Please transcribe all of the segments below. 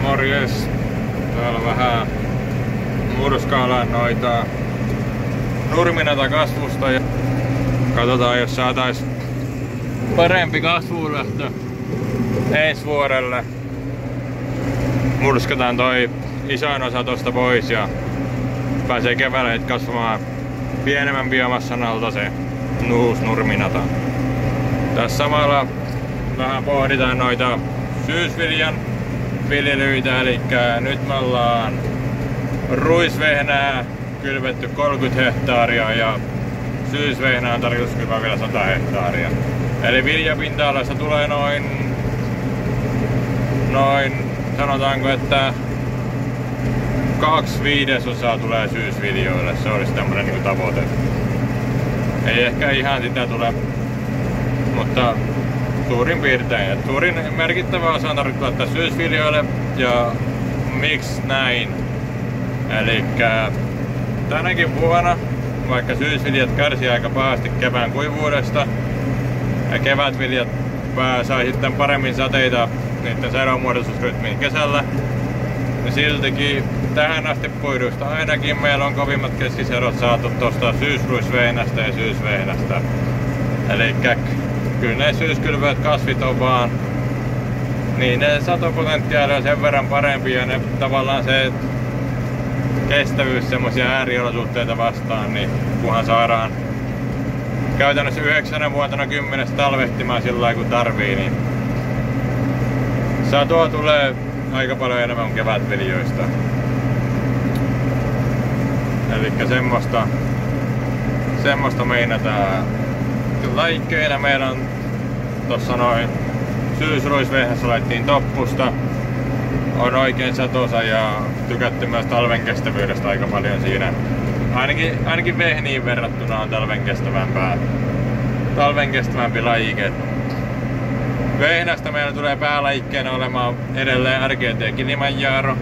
Morjes. Täällä vähän murskaillaan noita nurminata kasvusta ja katsotaan, jos saatais parempi kasvulähtö ensi vuodelle. Murskataan toi isoin osa tosta pois ja pääsee keväällä kasvamaan pienemmän biomassan alta se nurminata. Tässä samalla vähän pohditaan noita syysviljan viljelyitä, eli nyt me ollaan ruisvehnää kylvetty 30 hehtaaria ja syysvehnää on tarkoitus kylvää vielä 100 hehtaaria. Eli viljapinta-alasta tulee noin sanotaanko, että 2/5 tulee syysviljoille. Se olisi tämmönen niinku tavoite. Ei ehkä ihan sitä tule, mutta suurin piirtein. Suurin merkittävä osa on tarkoittaa, että syysviljoille ja miksi näin. Elikkä tänäkin vuonna, vaikka syysviljat kärsii aika pahasti kevään kuivuudesta ja kevätviljat sai sitten paremmin sateita niiden sadonmuodostusrytmiin kesällä, niin siltikin tähän asti puiduista ainakin meillä on kovimmat keskisedot saatu tuosta syysruisvehnästä ja syysvehnästä. Elikkä kyllä ne syyskylvöt kasvit on vaan, niin ne satopotentiaali on sen verran parempi ja ne tavallaan se kestävyys semmosia ääriolosuhteita vastaan, niin kunhan saadaan käytännössä 9 vuotena 10 talvehtimaan sillä lailla kun tarvii, niin satoa tulee aika paljon enemmän kuin kevätviljoista. Elikkä semmoista meinataan. Laikkeina meillä on tossa noin syysruisvehnässä laittiin toppusta. On oikein satosa ja tykätty myös talven kestävyydestä aika paljon siinä. Ainakin vehniin verrattuna on talven kestävämpi lajike. Vehnästä meillä tulee päälajikkeena olemaan edelleen RGT Kilimanjaro.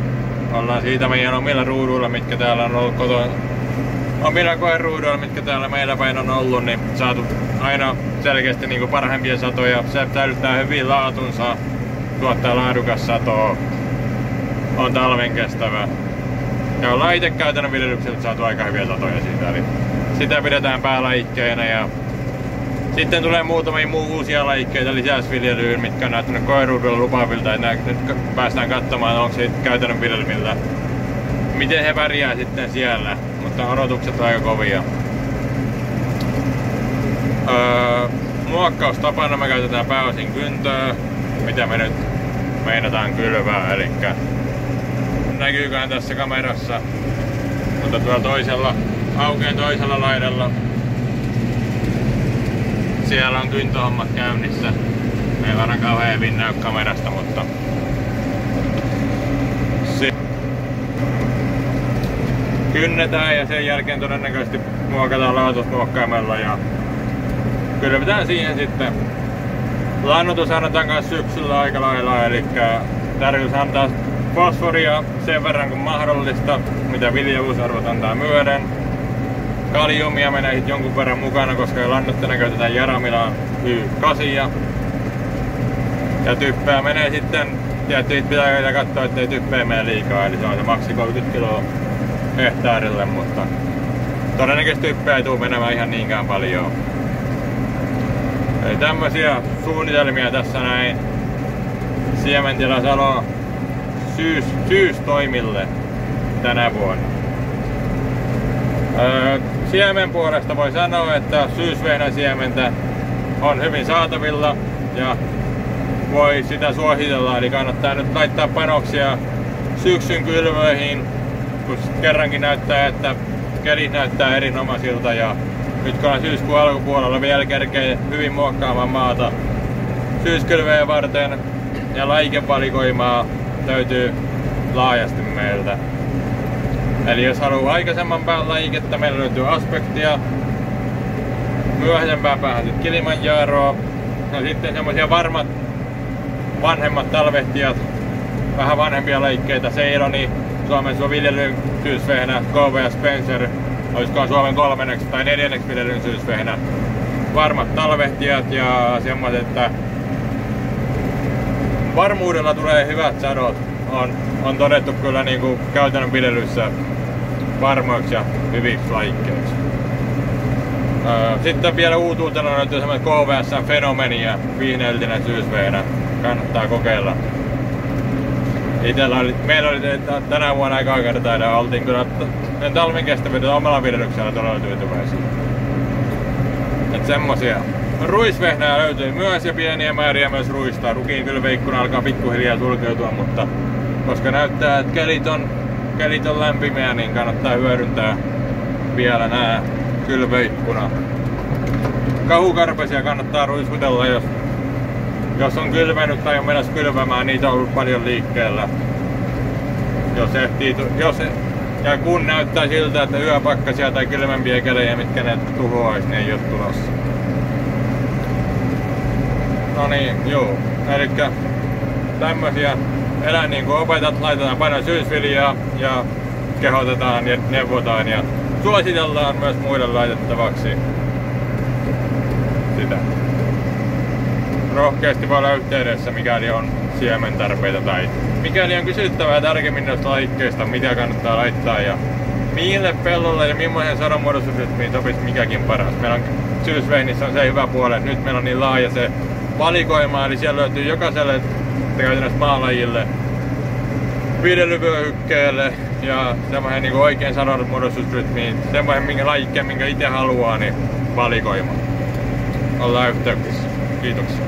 Ollaan siitä meidän omilla ruuduilla, mitkä täällä on ollut omilla koeruuduilla, mitkä täällä meillä päin on ollut, niin saatu aina selkeästi niin kuin parhaimpia satoja. Se säilyttää hyvin laatunsa, tuottaa laadukas satoa, on talven kestävä. Ja ollaan itse käytännön viljelykseltä saatu aika hyviä satoja siitä, eli sitä pidetään päälajikkeena. Ja sitten tulee muutamia uusia lajikkeita lisäysviljelyyn, mitkä on näyttänyt koeruudulla lupaavilta, että nyt päästään katsomaan, onko se käytännön viljelmillä, miten he pärjää sitten siellä, mutta odotukset on aika kovia. Muokkaustapana me käytetään pääosin kyntöä, mitä me nyt meinataan kylvää, eli näkyyköhän tässä kamerassa, mutta tuolla aukeen toisella laidalla siellä on kyntöhommat käynnissä. Ei varmaan kauhean hyvin näy kamerasta, mutta kynnetään ja sen jälkeen todennäköisesti muokataan laatusmuokkaimella ja kylvetään siihen sitten. Lannoitus annetaan kanssa syksyllä aika lailla, eli tarkoitus antaa fosforia sen verran kuin mahdollista, mitä viljelysarvot antaa myöden. Kaliumia menee jonkun verran mukana, koska lannoitteena käytetään Jaramilan Y8. Ja typpeä menee sitten, tietysti pitää katsoa, ettei typpeä mene liikaa, eli se on se maksi 30 kiloa hehtaarille, mutta todennäköisesti typpeä ei tule menemään ihan niinkään paljon. Eli tämmösiä suunnitelmia tässä näin Siementila Salo syystoimille tänä vuonna. Siemen puolesta voi sanoa, että syysvehnäsiementä on hyvin saatavilla ja voi sitä suositella, eli kannattaa nyt laittaa panoksia syksyn kylvöihin, kun kerrankin näyttää, että kelit näyttää erinomaisilta ja nyt kun on syyskuun alkupuolella vielä kerkee hyvin muokkaamaan maata syyskylvöjen varten ja lajikevalikoimaa löytyy laajasti meiltä. Eli jos haluaa aikaisemman pään lajiketta, meillä löytyy Aspektia, myöhäisempään päähän sitten Kilimanjaroa, no sitten semmosia varmat vanhemmat talvehtijat, vähän vanhempia lajikkeita, Ceyloni, Suomen viljelyn syysvehnä, KV Spencer, olisikohan Suomen 3. tai 4. viljelyn syysvehnä. Varmat talvehtijat ja semmoiset, että varmuudella tulee hyvät sadot on todettu kyllä niinku käytännön viljelyssä varmoiksi ja hyviksi lajikkeiksi. Sitten vielä uutuutena löytyy semmoinen KVS:n Fenomenia viineeltinen syysvehnä. Kannattaa kokeilla. Meillä oli tänä vuonna aika kertaa ja oltiin kyllä talven kestävyyden omalla viljelyksellä todella tyytyväisiä. Et semmosia. Ruisvehnää löytyy myös ja pieniä määriä myös ruista. Rukiin kylveikkuna alkaa pikkuhiljaa sulkeutua, mutta koska näyttää, että kelit on lämpimiä, niin kannattaa hyödyntää vielä nää kylvöikkuna. Kahukarpesia kannattaa ruiskutella, jos on kylvänyt tai on menossa kylvämään, niitä on ollut paljon liikkeellä. Ja kun näyttää siltä, että yöpakkasia tai kylmempiä kelejä, mitkä ne tuhoaisi, niin ei ole tulossa. No niin, joo. Elikkä tämmösiä niin kuin opetat, laitetaan paljon syysviljaa ja kehotetaan ja neuvotaan ja suositellaan myös muille laitettavaksi sitä. Rohkeasti voi olla yhteydessä, mikäli on siementarpeita tai mikäli on kysyttävää tarkemmin noista lajikkeista, mitä kannattaa laittaa ja mille pellolle ja millaisen sadonmuodostusrytmiin sopisi mikäkin paras. Meillä on syysvehnissä on se hyvä puoli, että nyt meillä on niin laaja se valikoima, eli siellä löytyy jokaiselle käytännössä maalajille, viljelyvyöhykkeelle ja semmoinen niin oikein sadonmuodostusrytmiin, semmoinen minkä lajikkeen, minkä itse haluaa, niin valikoima. Ollaan yhteyksissä. Kiitoksia.